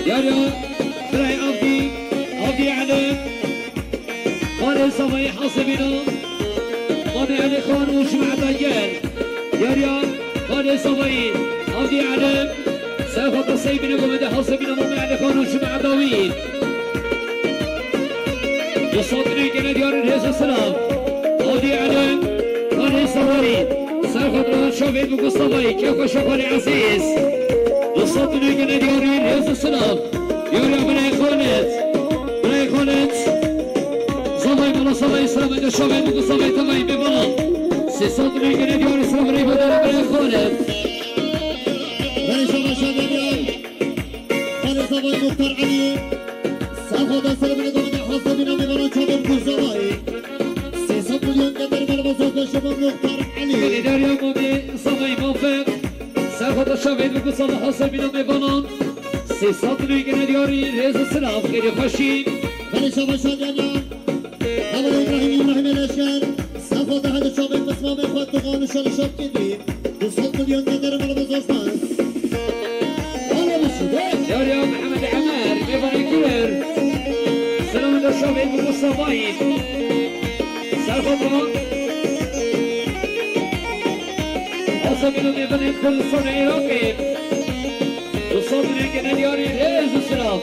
يا براي عبدي علم خالد صبي حاسبنا مامي علي خان وجمع دجال يا خالد صبي عبدي علم سافر السيبنا ومدى حاسبنا مامي علي خان وجمع داوود يصدري كنا ديار الهيس السلام عبدي علم خالد صبي سافر شوفيد بقصبي كيف شغل عزيز يصدري كنا ديار الهيس السلام يا براي خالد صبي من صبي اسلام اذا شوفيد بقصبي تمام ببلا سيصدري كنا ديار اسلام ريبو دار براي خالد خالد صبي مختار علي سافر السلام عليكم حسبنا ببلا شباب بقصبي 600 مليون قدر بالبساطة شباب مختار علي دار يا مامي صبي موفق سافر الشوفيد بقصبي حسبنا ببلا سيصدري كنا ديار الهيس السلام خير خشين خالد شباب شاديان أول إبراهيم الأشكال سافر هذا الشباب بس ما بيخوض تقال الشغل شاب كبير 200 مليون قدر بالبساطة يا محمد عمار بيبري كبير سلام الشوفيد بقصبي سافر حسبنا ببلا كل صنع عراقي وصدري كنا ديار الهيس السلام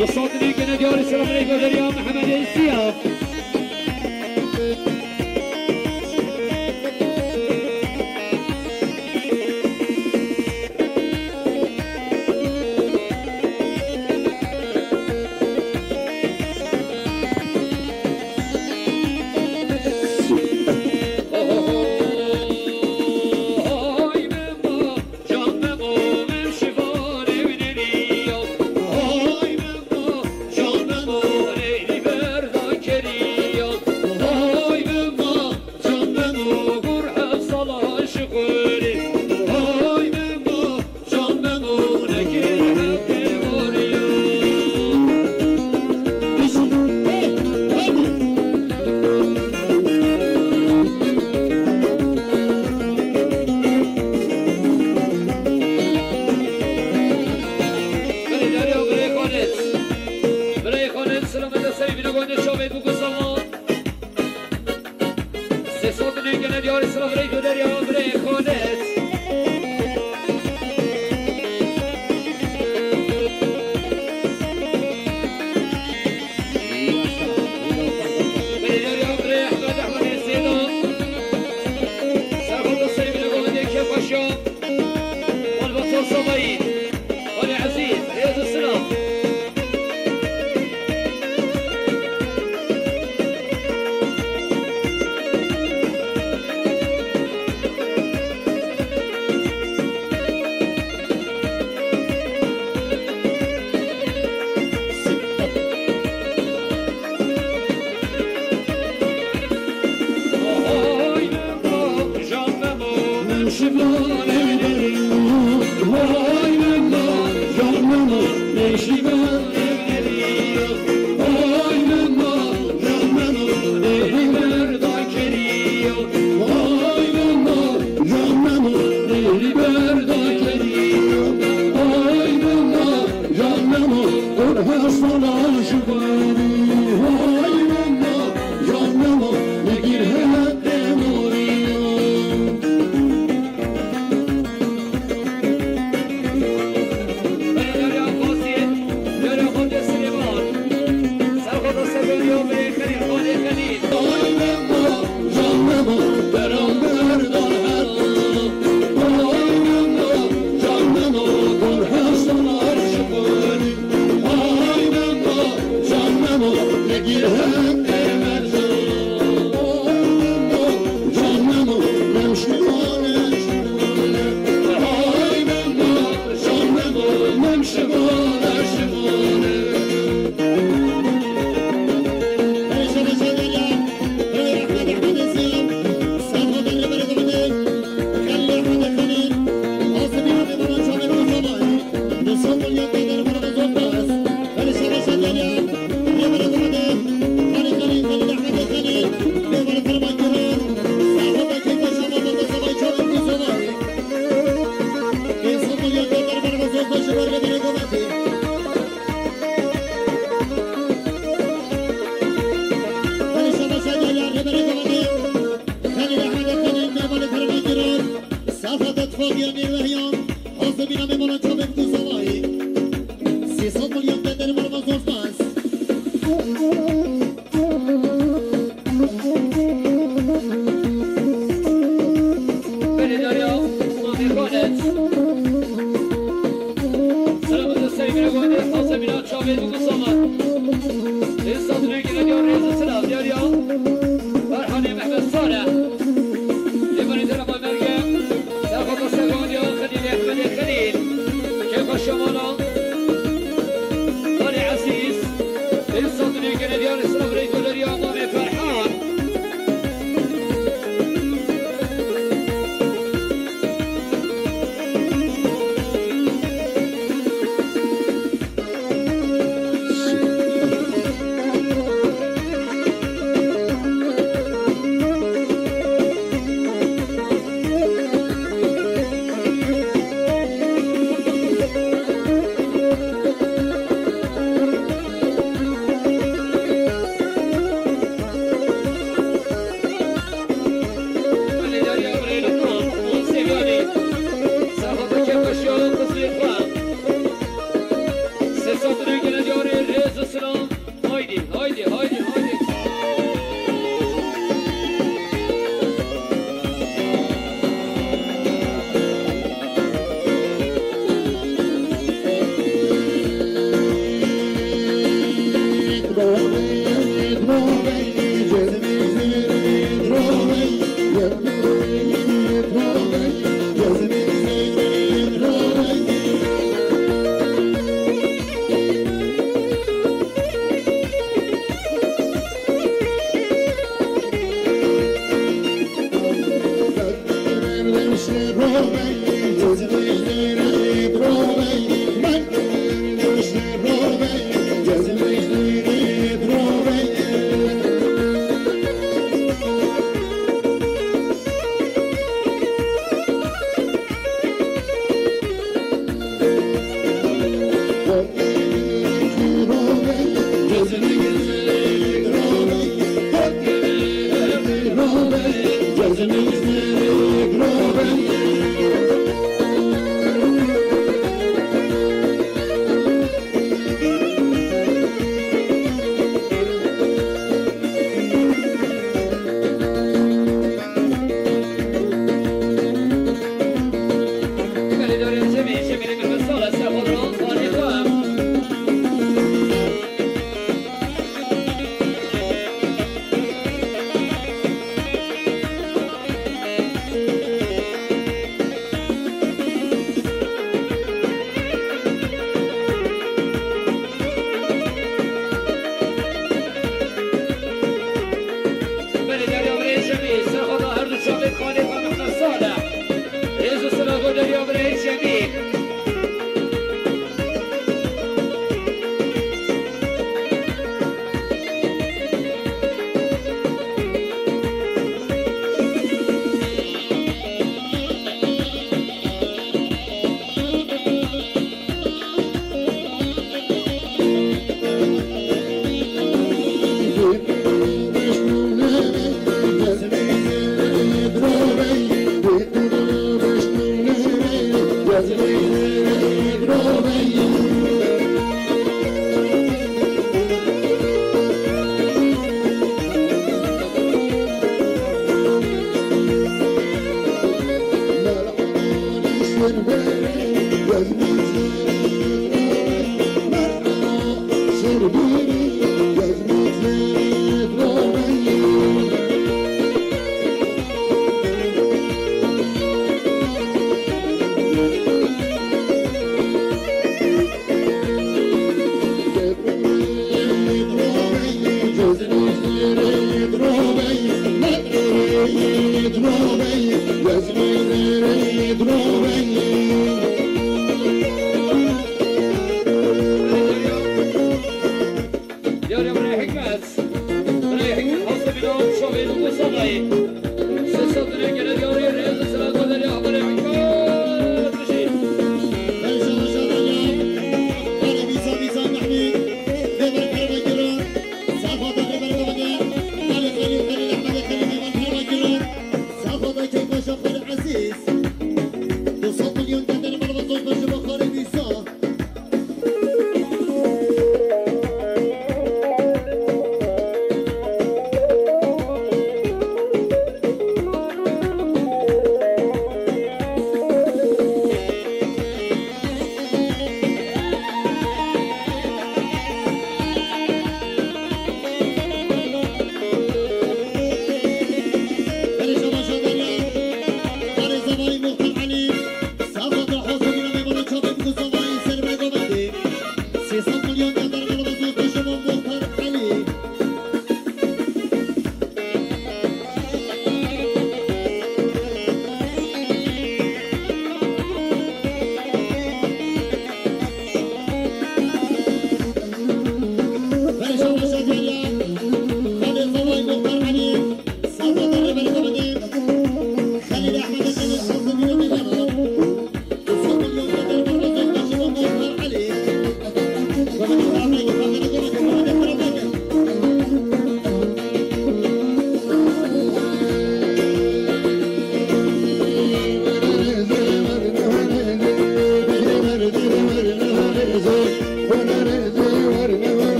يصدري كنا ديار السلام عليكم يا محمد السياف Ay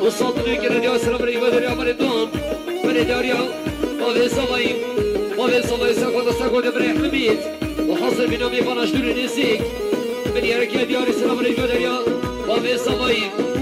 وصلتني كنا ديار سلام ريبا دريا مريضون من داريا وفي صبايم وفي صبايم ساقود بريح مبيت وحصل بنامي فاناش دور نسيك من يركي ديار سلام ريبا دريا وفي صبايم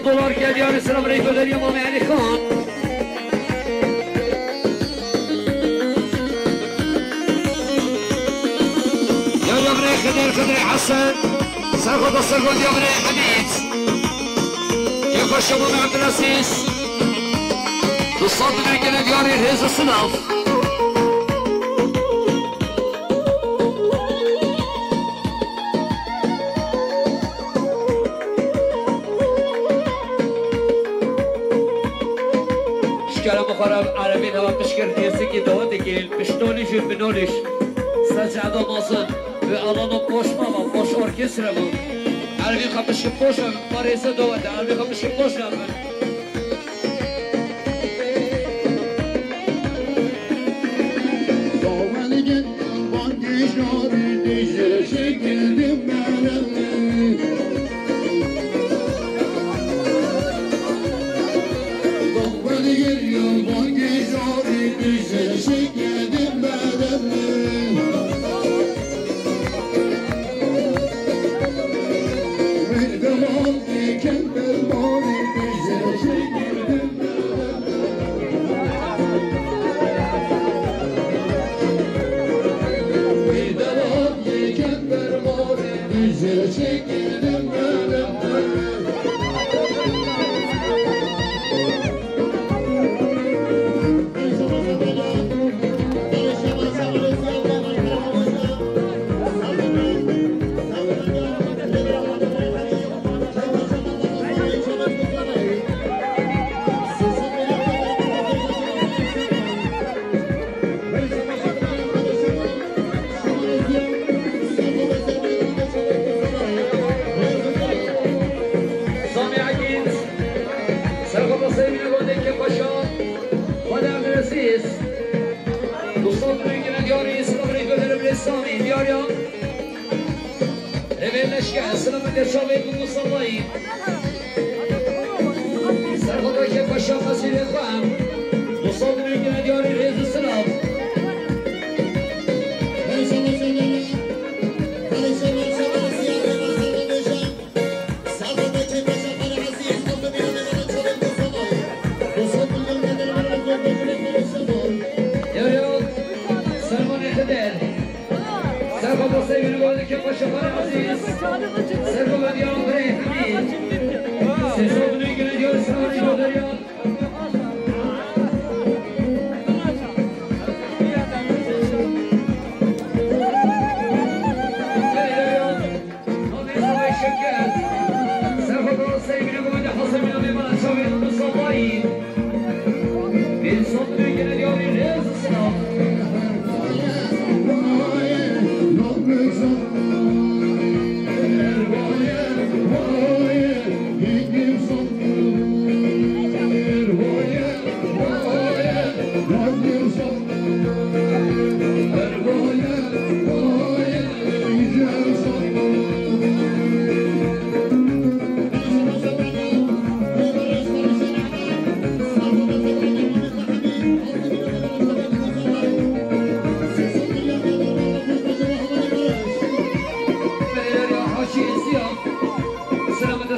$100 geliyor İslam Reykjavik İmam Ali Khan. يا جبري خدر خدر حسن ساخد السجود يا جبري حميد يخش ابو عبد العزيز بالصدر كده دياري الهيز الصنف شكرا مخرب عربي نواب مشكر ديسي كي دواتي كيل مشتوني جيب بنوليش سجاده مازن ve alanı koşma var, boş orkestra bu. Harbi kapışıp boş ver, paraysa doğadı, harbi kapışıp boş ver. Doğanı gittim, banki şahı, dişe çekildim ben. Doğanı geliyor, banki şahı, dişe çekildim ben.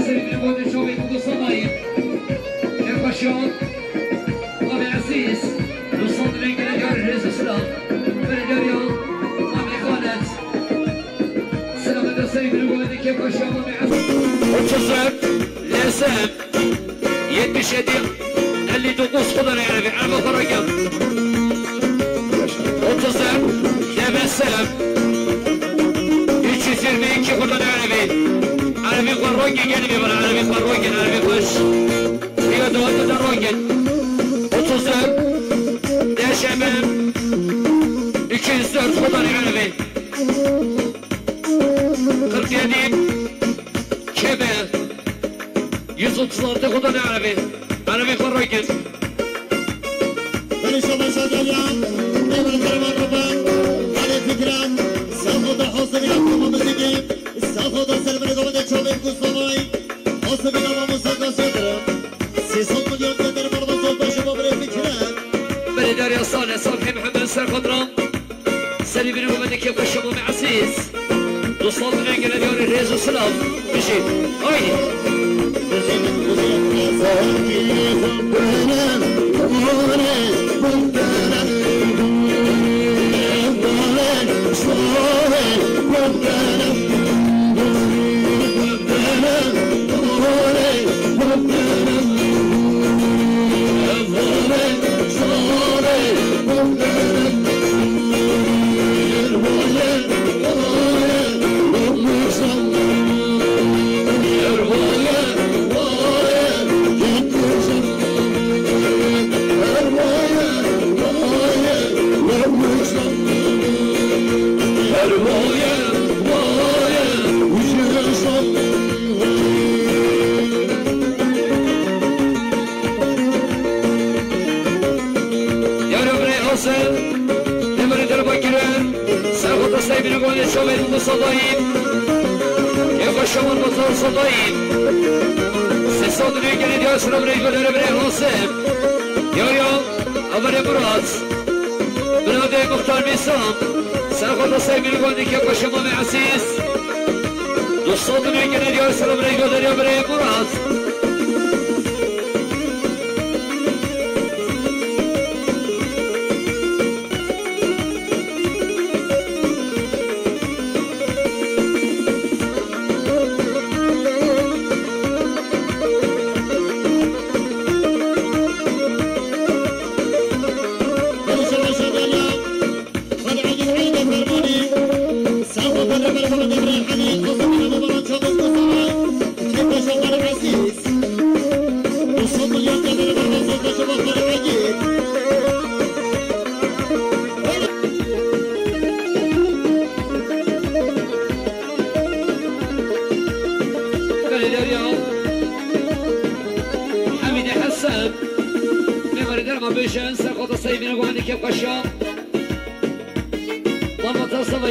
سيد نبوت شوفي بوكو صبايب كيف شلون مامي عزيز وصلت لك ديار الرئيس السلام بلديريا مامي خالد سلام سيد نبوت كيف شلون مامي عزيز وتصل لسام يد شديد اللي تقص خضر يعني على فرقم وتصل لبسام يجي سيرمي كيف خضر عربي قروقي قلبي من عربي قروقي عربي خش هي دوات دروقي وتصل يا شباب يكين سرد خضري عربي قرق يديم كبه يصد صورت خضري عربي عربي قروقي بني شباب شجاعة نمر كرمان ربان على فكرة سأخذ حوصل يحكم بسيجي سأخذ سلمان دوما تشوفي كوسماي حوصل بنا مصدق سدرة 600 مليون دينار مرة صوت شباب الفكرة بلدار يا صالح صالح محمد سر خضران سلي بن محمد كيف الشباب عسيس وصلت لك ديار الرئيس السلام مشي هاي شوفي المصدقين يبقى شو المصدر صدقين سيصد رجال ديال سلام رجال ربنا حسين يا أبرة براس بنادي مختار ميسام سأخذ صيب الجودي يبقى شو ما عسيس وصد رجال ديال سلام رجال ربنا براس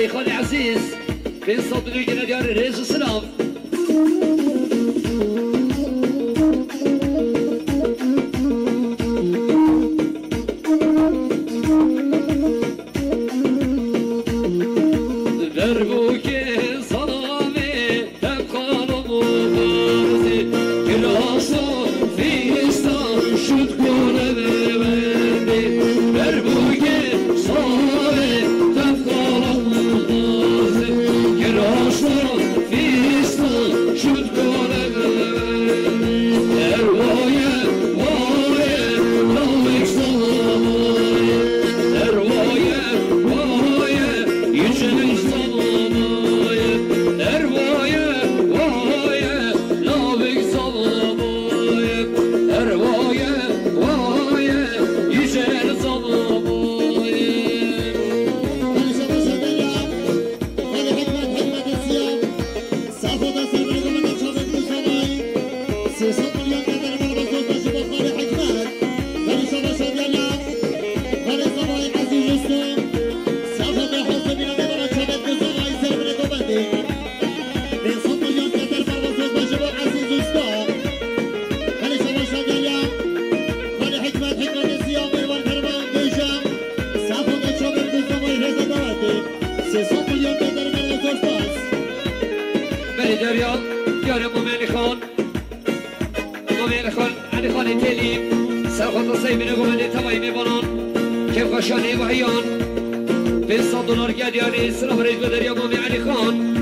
خالي عزيز بين صوت الوجه ديال الرئيس السلام امام علی خان تلی سرخط سیمین گومنده تبایی میبانن که خشانی و حیان $500 گدیاری سلام رئیس بدری امام علی خان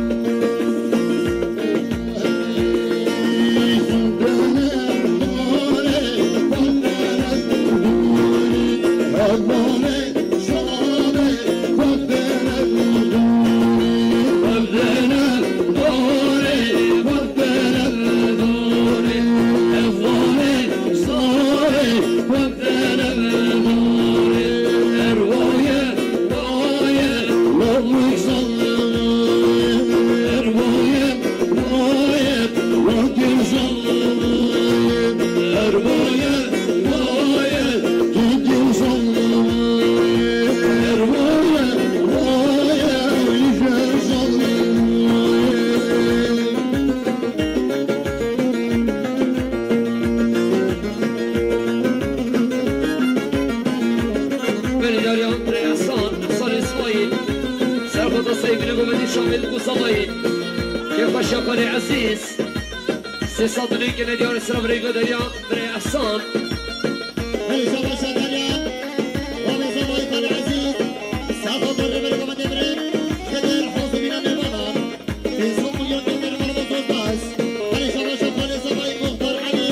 عزيز سي صدري كنا ديار السلام ريقو دريا بري أحسان هلي شبا شادريا وانا زباي طالي عزيز سافو در بريقو من دبري كدر حوزي بنا نبانان بيزو مليون دمر مرمزو باس هلي شبا شادريا زباي مختار علي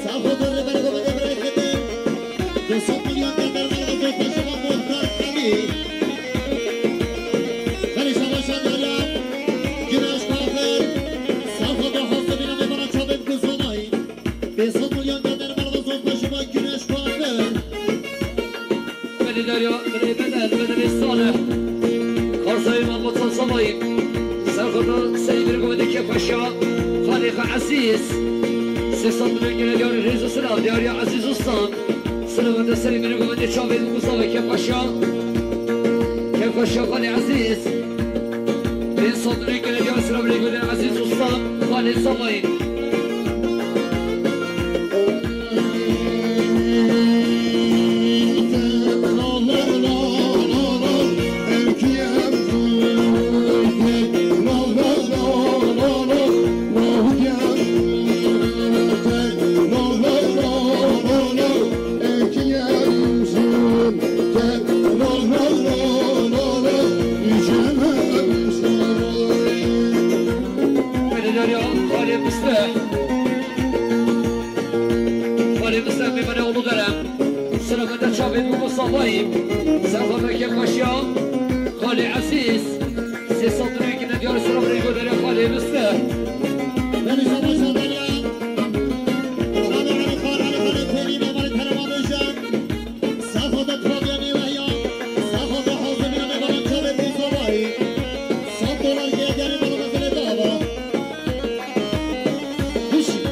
سافو در بريقو من دبري كدر بيزو مليون دمر مرمزو باس مختار علي هلي شبا شادريا جناش كافر سافو در حوزي بنا نبانان شابب كزوناي بيزو مليون دمر مرمزو باس جناش كافر بني داريا بني بدل الصالح خاصة إمام مطلع صبايب سرخطا سيد رقم دكيا فشا خالق عزيز سيصد من الجنة ديار الرئيس السلام ديار يا عزيز الصام سلامة السليم رقم دكيا شابه المصابة كيا فشا خالق عزيز سيصد من الجنة ديار السلام رقم دكيا عزيز الصام خالق صبايب صبايب سافر كيف مشى خالي عزيز سي صدري كنا ديار السلام ريقو داري خالي مستح بني شبا شادريا خالي علي خال علي خالي تيري مباري ترما بجان سافو دا ترابياني وهيان سافو دا حوزي بنا مباري شابه بي صباي $100 جيدياني ملغزل دابا بشي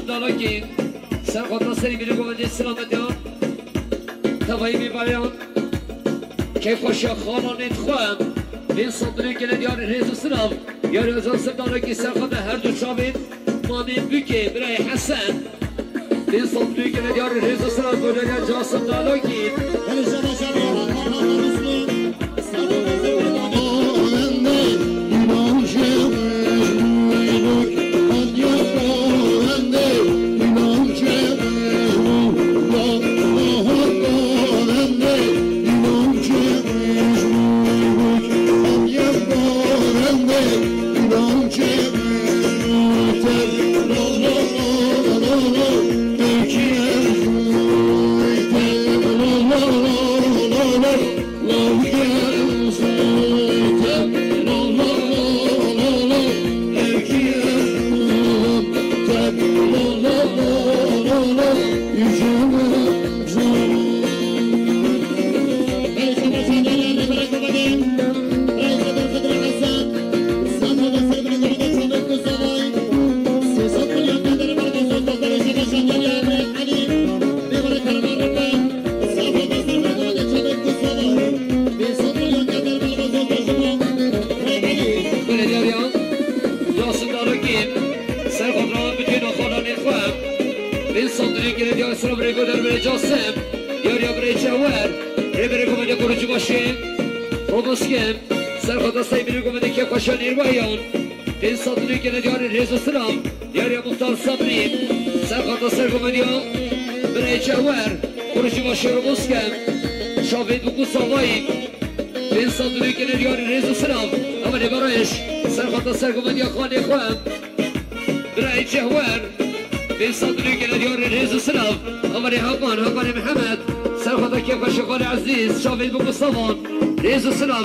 دالاکی سرخطا سری میره گومنده سلامت ها توایی میبریان که خوشا خانانت خواهم بین صندوقی که ندیار ریز سلام یا ریزان سر دالاکی سرخطا هر دو چابین مامین بکه برای حسن این صندوقی که ندیار ریز سرات بودن جاسم دالاکی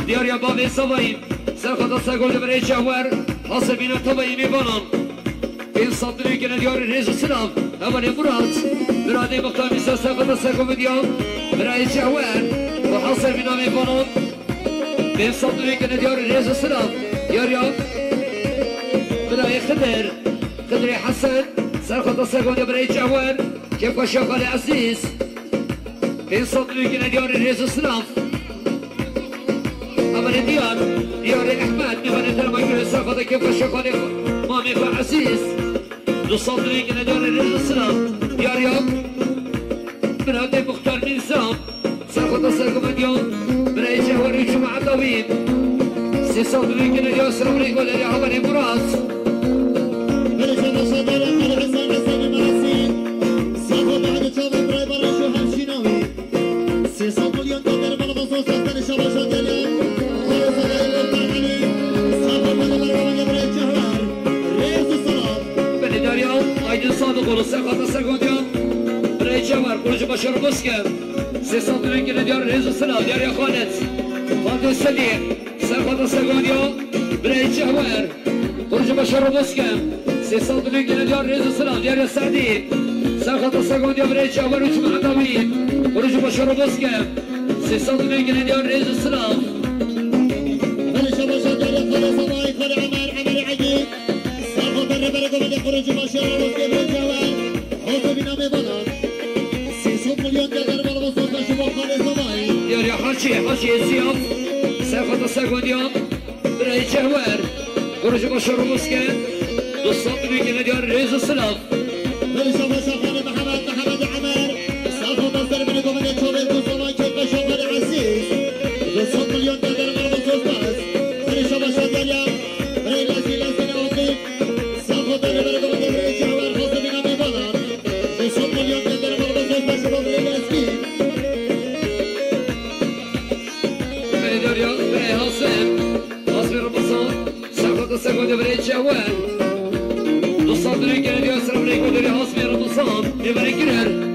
دیاری بابی سوایی سرخطا سرگل برای جوهر حاصل بینا طبعی میبانن این صدری که ندیاری ریز و سلام اولی مراد براده مقتامی سرخطا سرگل دیار برای جوهر و حاصل بینا میبانن این صدری که ندیاری ریز و سلام دیاریا برای خدر حسن سرخطا سرگل برای جوهر که کشاقال عزیز این صدری که ندیاری ریز و سلام أمر ديار أحمد نفر ترمي ساقط كيف شقال مامي عزيز نصدري كنا ديار السلام ديار يوم بنادي مختار نظام ساقط ساقط اليوم بناي جواري جمعة طويل سيصدري كنا ديار سلام ريقول لي عمر براس بنجنا صدر الحسن حسن معسين ساقط بعد شوف براي برا شو هالشيناوي سيصدر مليون دولار بالبصوص تاني شباب شغالين صادق ولسه سرگودیان برای جوار برج باشر مسکن 300 میلیون که ندیار ریز سلام دیار یا خالد سلی سرخواد سرگودیان برای جوار برج باشر مسکن 300 میلیون که ندیار ریز سلام دیار یا سعدی سرخواد سرگودیان برای جوار و جمعه داوی برج باشر مسکن 300 میلیون که ندیار ریز سلام برج باشر دیار خالد سمای خالد عمر عجیب سرخواد برگو بده برج باشر مسکن يا حاجي زياب ساخذ ساقوديام براي جوار برج بشر مسكن دوستان بيجي نديار ريز السلام برج بشر محمد عمر ساخذ مصدر من قوم الشباب دوستان كيف شغال عزيز دوستان مليون دولار مربوط بس برج بشر ديال براي لازم اوقف ساخذ من قوم براي جوار خاص بنا بيبانا دوستان مليون دولار مربوط بس براي لازم ساقط برای جوان دوستان داری که ندیار سلام ریکو داری حاصل رمضان میبره گرر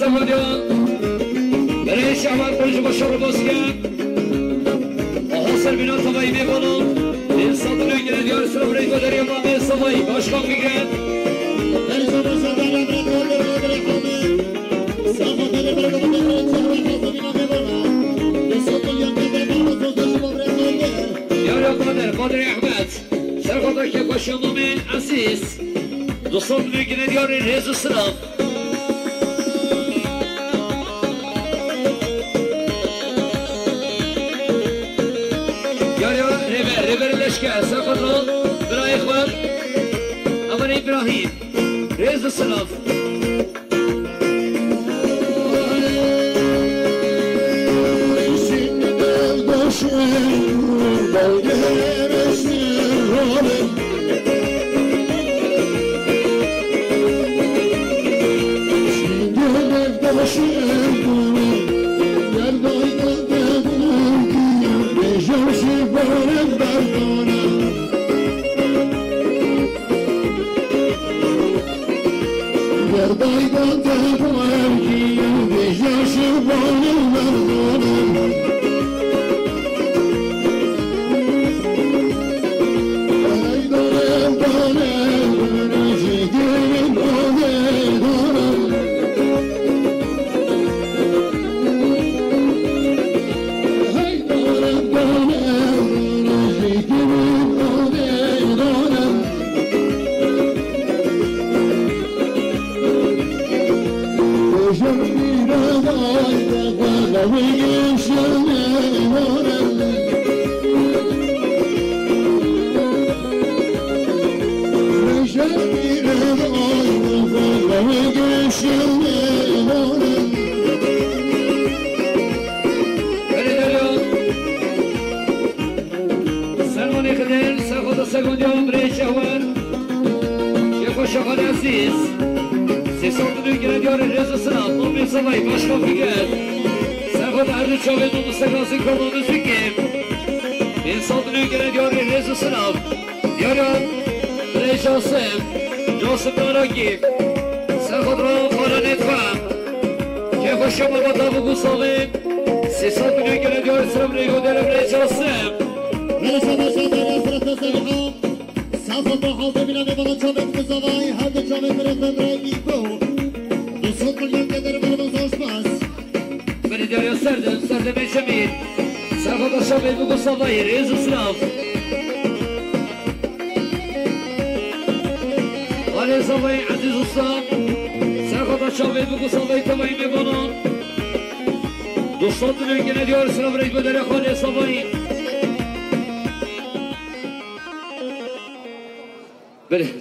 سفادیان برای شهوت برج باشا رو باز کرد حاصل بینا طبعی میبانم انسان دنوی گره دیار سلام برای گذاری امام سوایی باشکان میگرد قادر احمد سرخوضا که با شمام عزیز دوستان میگنه دیار ریز و سلام یاریا ریور لشکر سرخوضا برای اخوان اول ابراهیم ریز و سلام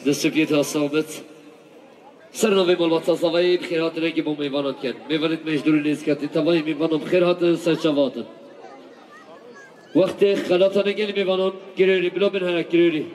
دستشویت ها ثابت سرنامه ملوات صوایی بخیرات رنگی با میوانان کرد میوانید مجدور نیست کردی تمامی میوانم بخیرات سرچواتن وقت خلاتانه گلی میوانان گریری بلا بین هرک گریری